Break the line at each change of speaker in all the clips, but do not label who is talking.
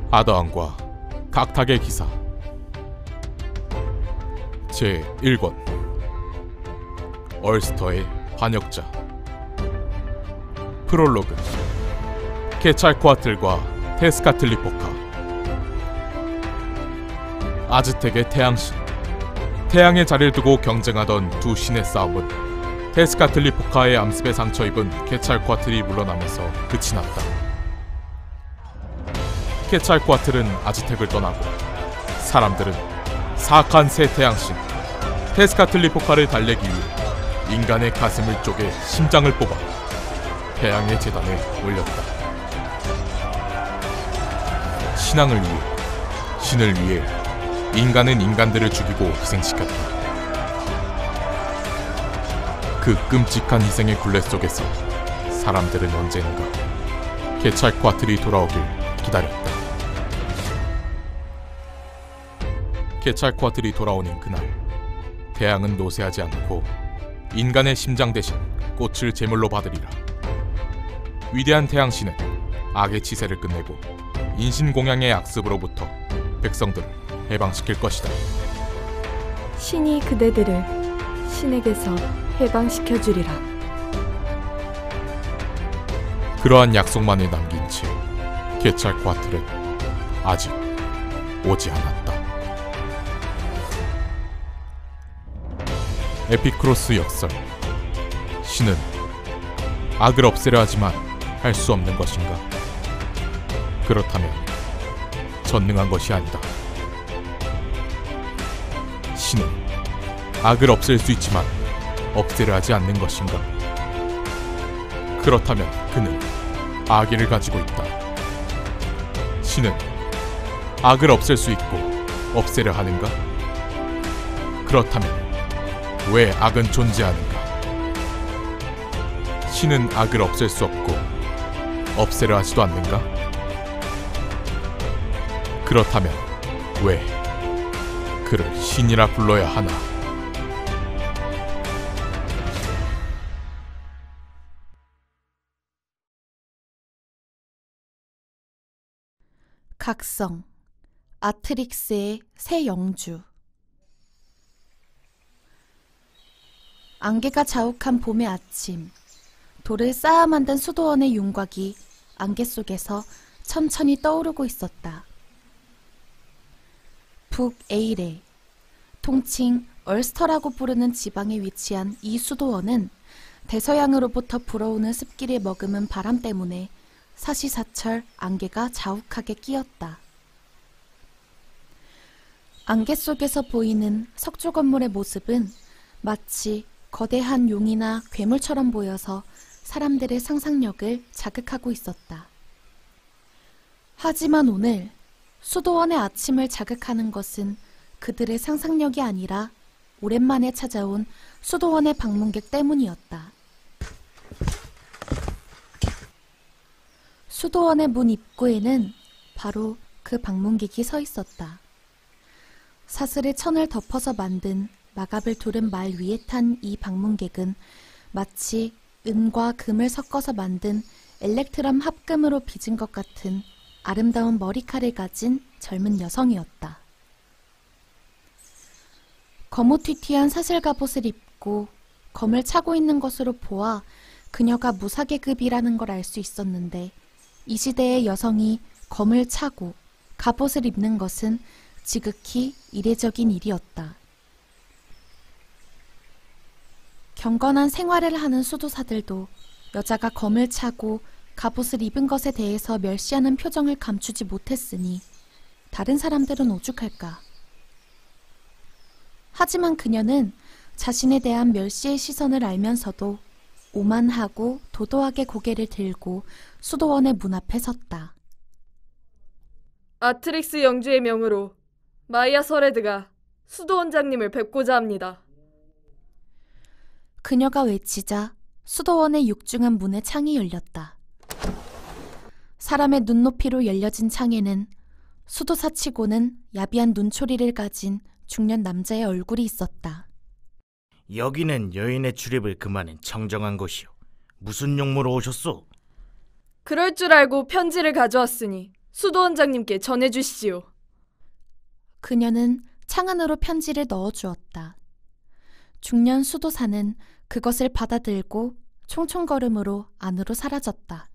아더왕과 각탁의 기사 제1권 얼스터의 반역자. 프롤로그. 케찰코아틀과 테스카틀리포카. 아즈텍의 태양신. 태양의 자리를 두고 경쟁하던 두 신의 싸움은 테스카틀리포카의 암습에 상처 입은 케찰코아틀이 물러나면서 끝이 났다. 케찰코아틀은 아즈텍을 떠나고 사람들은 사악한 새 태양신 테스카틀리포카를 달래기 위해 인간의 가슴을 쪼개 심장을 뽑아 태양의 제단에 올렸다. 신앙을 위해, 신을 위해 인간은 인간들을 죽이고 희생시켰다. 그 끔찍한 희생의 굴레 속에서 사람들은 언젠가 케찰코아틀이 돌아오길 기다렸다. 케찰코아틀이 돌아오는 그날, 태양은 노쇠하지 않고 인간의 심장 대신 꽃을 제물로 받으리라. 위대한 태양신은 악의 치세를 끝내고 인신공양의 악습으로부터 백성들을 해방시킬 것이다.
신이 그대들을 신에게서 해방시켜주리라.
그러한 약속만을 남긴 채 케찰코아틀은 아직 오지 않았다. 에피크로스 역설. 신은 악을 없애려 하지만 할 수 없는 것인가? 그렇다면 전능한 것이 아니다. 신은 악을 없앨 수 있지만 없애려 하지 않는 것인가? 그렇다면 그는 악의를 가지고 있다. 신은 악을 없앨 수 있고 없애려 하는가? 그렇다면 왜 악은 존재하는가? 신은 악을 없앨 수 없고 없애려 하지도 않는가? 그렇다면 왜 그를 신이라 불러야 하나?
각성. 아트릭스의 새 영주. 안개가 자욱한 봄의 아침, 돌을 쌓아 만든 수도원의 윤곽이 안개 속에서 천천히 떠오르고 있었다. 북에일에, 통칭 얼스터라고 부르는 지방에 위치한 이 수도원은 대서양으로부터 불어오는 습기를 머금은 바람 때문에 사시사철 안개가 자욱하게 끼었다. 안개 속에서 보이는 석조 건물의 모습은 마치 거대한 용이나 괴물처럼 보여서 사람들의 상상력을 자극하고 있었다. 하지만 오늘 수도원의 아침을 자극하는 것은 그들의 상상력이 아니라 오랜만에 찾아온 수도원의 방문객 때문이었다. 수도원의 문 입구에는 바로 그 방문객이 서 있었다. 사슬에 천을 덮어서 만든 마갑을 두른 말 위에 탄 이 방문객은 마치 은과 금을 섞어서 만든 엘렉트럼 합금으로 빚은 것 같은 아름다운 머리칼을 가진 젊은 여성이었다. 거무튀튀한 사슬 갑옷을 입고 검을 차고 있는 것으로 보아 그녀가 무사계급이라는 걸 알 수 있었는데, 이 시대의 여성이 검을 차고 갑옷을 입는 것은 지극히 이례적인 일이었다. 경건한 생활을 하는 수도사들도 여자가 검을 차고 갑옷을 입은 것에 대해서 멸시하는 표정을 감추지 못했으니 다른 사람들은 오죽할까. 하지만 그녀는 자신에 대한 멸시의 시선을 알면서도 오만하고 도도하게 고개를 들고 수도원의 문 앞에 섰다.
아트릭스 영주의 명으로 마이아 서레드가 수도원장님을 뵙고자 합니다.
그녀가 외치자 수도원의 육중한 문의 창이 열렸다. 사람의 눈높이로 열려진 창에는 수도사치고는 야비한 눈초리를 가진 중년 남자의 얼굴이 있었다.
여기는 여인의 출입을 금하는 청정한 곳이오. 무슨 용무로 오셨소?
그럴 줄 알고 편지를 가져왔으니 수도원장님께 전해주시오.
그녀는 창 안으로 편지를 넣어주었다. 중년 수도사는 그것을 받아들고 총총걸음으로 안으로 사라졌다.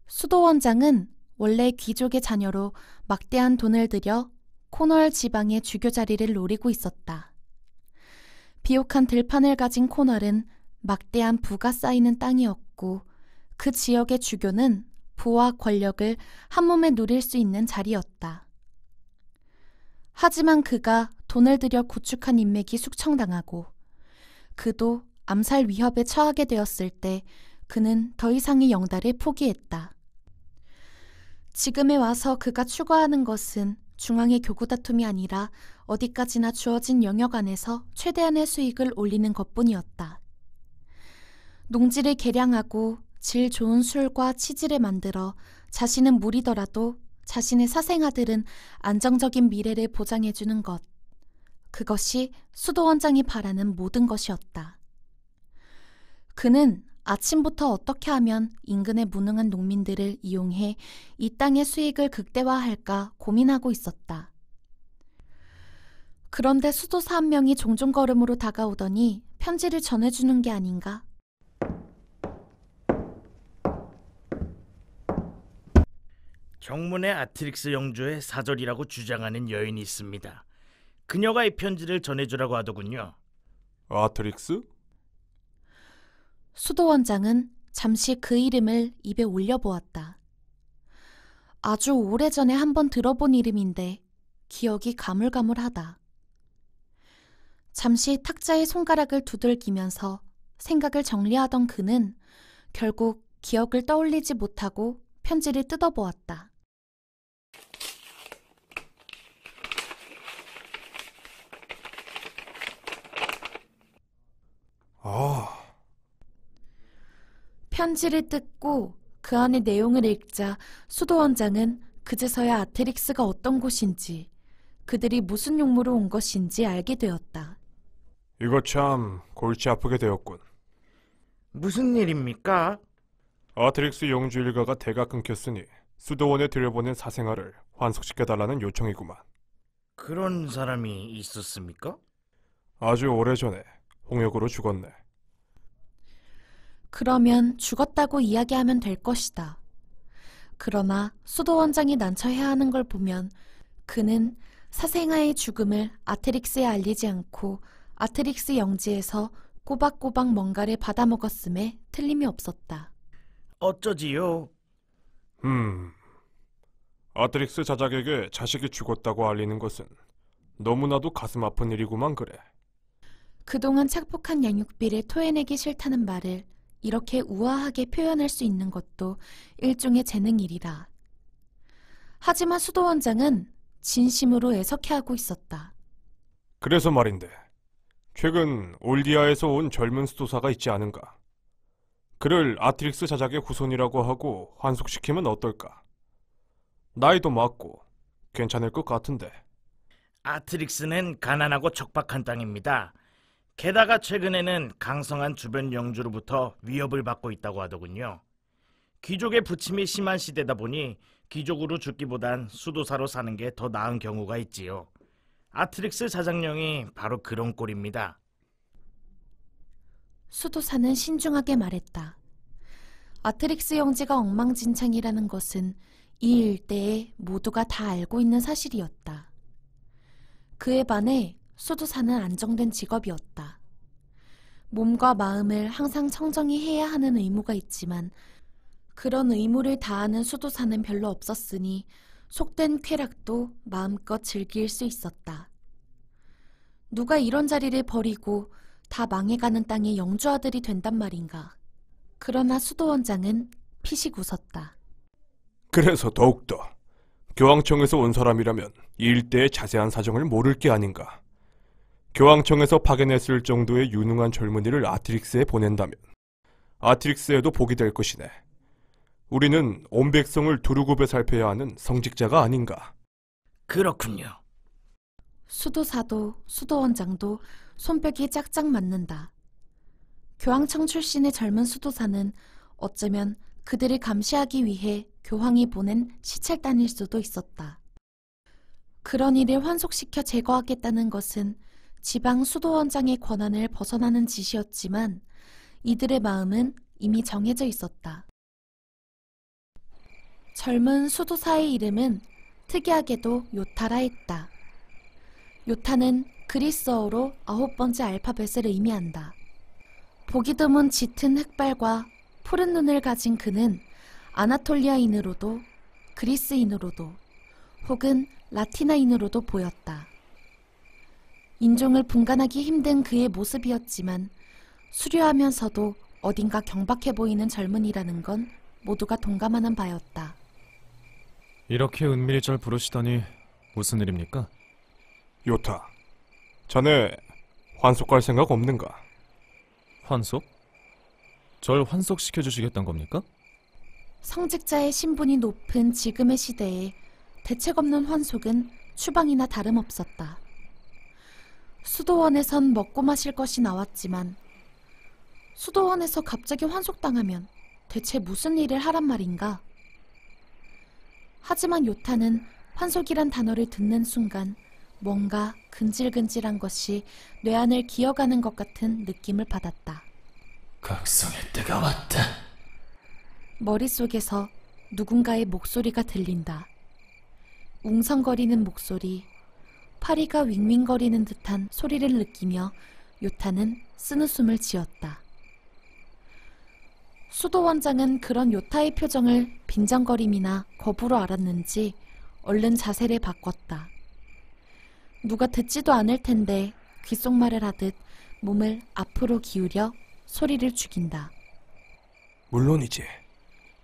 수도원장은 원래 귀족의 자녀로 막대한 돈을 들여 코널 지방의 주교 자리를 노리고 있었다. 비옥한 들판을 가진 코널은 막대한 부가 쌓이는 땅이었고 그 지역의 주교는 부와 권력을 한몸에 누릴 수 있는 자리였다. 하지만 그가 돈을 들여 구축한 인맥이 숙청당하고 그도 암살 위협에 처하게 되었을 때 그는 더 이상의 영달을 포기했다. 지금에 와서 그가 추구하는 것은 중앙의 교구 다툼이 아니라 어디까지나 주어진 영역 안에서 최대한의 수익을 올리는 것뿐이었다. 농지를 개량하고 질 좋은 술과 치즈를 만들어 자신은 무리더라도 자신의 사생아들은 안정적인 미래를 보장해주는 것. 그것이 수도원장이 바라는 모든 것이었다. 그는 아침부터 어떻게 하면 인근의 무능한 농민들을 이용해 이 땅의 수익을 극대화할까 고민하고 있었다. 그런데 수도사 한 명이 종종 걸음으로 다가오더니 편지를 전해주는 게 아닌가?
정문에 아트릭스 영주의 사절이라고 주장하는 여인이 있습니다. 그녀가 이 편지를 전해주라고 하더군요.
아트릭스?
수도원장은 잠시 그 이름을 입에 올려보았다. 아주 오래전에 한번 들어본 이름인데 기억이 가물가물하다. 잠시 탁자의 손가락을 두들기면서 생각을 정리하던 그는 결국 기억을 떠올리지 못하고 편지를 뜯어보았다. 편지를 뜯고 그 안의 내용을 읽자 수도원장은 그제서야 아테릭스가 어떤 곳인지 그들이 무슨 용무로 온 것인지 알게 되었다.
이거 참 골치 아프게 되었군.
무슨 일입니까?
아트릭스 영주 일가가 대가 끊겼으니 수도원에 들여보낸 사생아를 환속시켜달라는 요청이구만.
그런 사람이 있었습니까?
아주 오래전에 홍역으로 죽었네.
그러면 죽었다고 이야기하면 될 것이다. 그러나 수도원장이 난처해야 하는 걸 보면 그는 사생아의 죽음을 아테릭스에 알리지 않고 아테릭스 영지에서 꼬박꼬박 뭔가를 받아먹었음에 틀림이 없었다.
어쩌지요?
아트릭스 자작에게 자식이 죽었다고 알리는 것은 너무나도 가슴 아픈 일이구만 그래.
그동안 착복한 양육비를 토해내기 싫다는 말을 이렇게 우아하게 표현할 수 있는 것도 일종의 재능일이라. 하지만 수도원장은 진심으로 애석해하고 있었다.
그래서 말인데 최근 올디아에서 온 젊은 수도사가 있지 않은가? 그를 아트릭스 자작의 후손이라고 하고 환속시키면 어떨까? 나이도 맞고 괜찮을 것 같은데.
아트릭스는 가난하고 척박한 땅입니다. 게다가 최근에는 강성한 주변 영주로부터 위협을 받고 있다고 하더군요. 귀족의 부침이 심한 시대다 보니 귀족으로 죽기보단 수도사로 사는 게 더 나은 경우가 있지요. 아트릭스 자장령이 바로 그런 꼴입니다.
수도사는 신중하게 말했다. 아트릭스 영지가 엉망진창이라는 것은 이 일대에 모두가 다 알고 있는 사실이었다. 그에 반해 수도사는 안정된 직업이었다. 몸과 마음을 항상 청정히 해야 하는 의무가 있지만 그런 의무를 다하는 수도사는 별로 없었으니 속된 쾌락도 마음껏 즐길 수 있었다. 누가 이런 자리를 버리고 다 망해가는 땅의 영주아들이 된단 말인가. 그러나 수도원장은 피식 웃었다.
그래서 더욱더 교황청에서 온 사람이라면 이 일대의 자세한 사정을 모를 게 아닌가. 교황청에서 파견했을 정도의 유능한 젊은이를 아트릭스에 보낸다면 아트릭스에도 복이 될 것이네. 우리는 온 백성을 두루고 배살펴야 하는 성직자가 아닌가.
그렇군요.
수도사도 수도원장도 손뼉이 짝짝 맞는다. 교황청 출신의 젊은 수도사는 어쩌면 그들을 감시하기 위해 교황이 보낸 시찰단일 수도 있었다. 그런 일을 환속시켜 제거하겠다는 것은 지방 수도원장의 권한을 벗어나는 짓이었지만 이들의 마음은 이미 정해져 있었다. 젊은 수도사의 이름은 특이하게도 요타라 했다. 요타는 그리스어로 9번째 알파벳을 의미한다. 보기 드문 짙은 흑발과 푸른 눈을 가진 그는 아나톨리아인으로도 그리스인으로도 혹은 라티나인으로도 보였다. 인종을 분간하기 힘든 그의 모습이었지만 수려하면서도 어딘가 경박해 보이는 젊은이라는 건 모두가 동감하는 바였다.
이렇게 은밀히 절 부르시다니 무슨 일입니까?
요타, 자네 환속할 생각 없는가?
환속? 절 환속시켜 주시겠단 겁니까?
성직자의 신분이 높은 지금의 시대에 대책 없는 환속은 추방이나 다름없었다. 수도원에선 먹고 마실 것이 나왔지만 수도원에서 갑자기 환속당하면 대체 무슨 일을 하란 말인가? 하지만 요타는 환속이란 단어를 듣는 순간 뭔가 근질근질한 것이 뇌안을 기어가는 것 같은 느낌을 받았다.
각성의 때가 왔다.
머릿속에서 누군가의 목소리가 들린다. 웅성거리는 목소리, 파리가 윙윙거리는 듯한 소리를 느끼며 요타는 쓴웃음을 지었다. 수도원장은 그런 요타의 표정을 빈정거림이나 거부로 알았는지 얼른 자세를 바꿨다. 누가 듣지도 않을 텐데 귓속말을 하듯 몸을 앞으로 기울여 소리를 죽인다.
물론이지.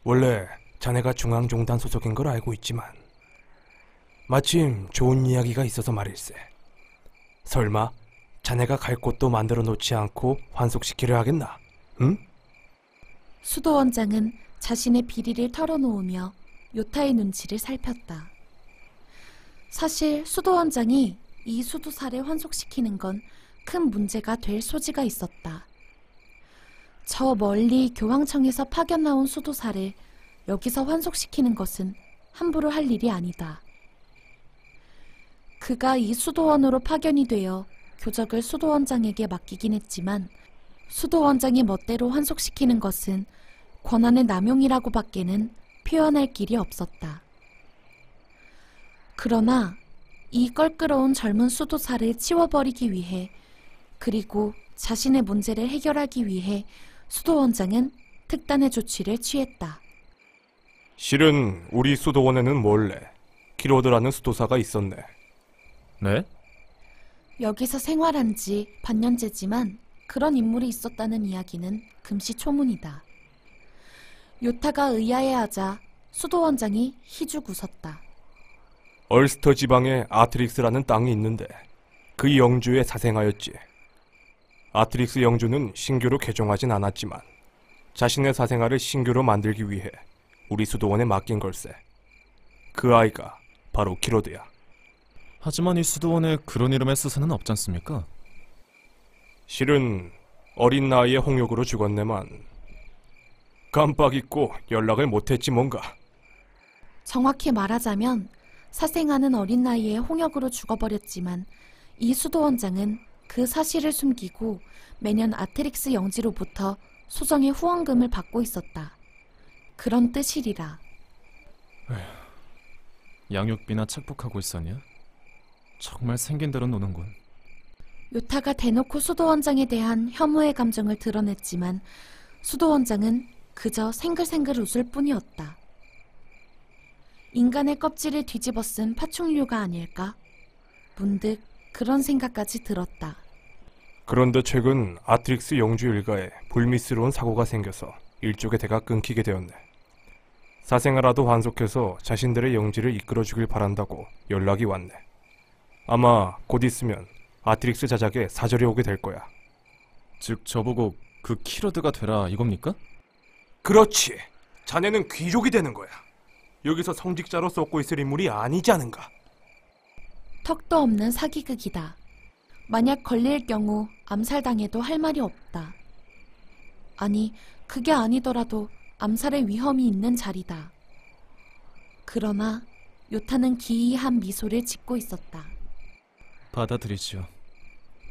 원래 자네가 중앙종단 소속인 걸 알고 있지만 마침 좋은 이야기가 있어서 말일세. 설마 자네가 갈 곳도 만들어 놓지 않고 환속시키려 하겠나? 응?
수도원장은 자신의 비리를 털어놓으며 요타의 눈치를 살폈다. 사실 수도원장이 이 수도사를 환속시키는 건 큰 문제가 될 소지가 있었다. 저 멀리 교황청에서 파견 나온 수도사를 여기서 환속시키는 것은 함부로 할 일이 아니다. 그가 이 수도원으로 파견이 되어 교적을 수도원장에게 맡기긴 했지만 수도원장이 멋대로 환속시키는 것은 권한의 남용이라고 밖에는 표현할 길이 없었다. 그러나 이 껄끄러운 젊은 수도사를 치워버리기 위해 그리고 자신의 문제를 해결하기 위해 수도원장은 특단의 조치를 취했다.
실은 우리 수도원에는 원래 키로드라는 수도사가 있었네.
네?
여기서 생활한 지 반년째지만 그런 인물이 있었다는 이야기는 금시초문이다. 요타가 의아해하자 수도원장이 희죽 웃었다.
얼스터 지방에 아트릭스라는 땅이 있는데 그 영주에 사생하였지. 아트릭스 영주는 신교로 개종하진 않았지만 자신의 사생아를 신교로 만들기 위해 우리 수도원에 맡긴 걸세. 그 아이가 바로 키로드야.
하지만 이 수도원에 그런 이름의 스승은 없지 않습니까?
실은 어린 나이에 홍역으로 죽었네만 깜빡 잊고 연락을 못했지 뭔가.
정확히 말하자면 사생아는 어린 나이에 홍역으로 죽어버렸지만 이 수도원장은 그 사실을 숨기고 매년 아트릭스 영지로부터 소정의 후원금을 받고 있었다. 그런 뜻이리라.
양육비나 착복하고 있었냐? 정말 생긴 대로 노는군.
요타가 대놓고 수도원장에 대한 혐오의 감정을 드러냈지만 수도원장은 그저 생글생글 웃을 뿐이었다. 인간의 껍질을 뒤집어 쓴 파충류가 아닐까? 문득 그런 생각까지 들었다.
그런데 최근 아트릭스 영주 일가에 불미스러운 사고가 생겨서 일족의 대가 끊기게 되었네. 사생아라도 환속해서 자신들의 영지를 이끌어주길 바란다고 연락이 왔네. 아마 곧 있으면 아트릭스 자작에 사절이 오게 될 거야.
즉 저보고 그 키로드가 되라 이겁니까?
그렇지. 자네는 귀족이 되는 거야. 여기서 성직자로 썩고 있을 인물이 아니지 않은가.
턱도 없는 사기극이다. 만약 걸릴 경우 암살당해도 할 말이 없다. 아니, 그게 아니더라도 암살의 위험이 있는 자리다. 그러나 요탄은 기이한 미소를 짓고 있었다.
받아들이지요.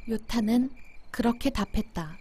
요탄은 그렇게 답했다.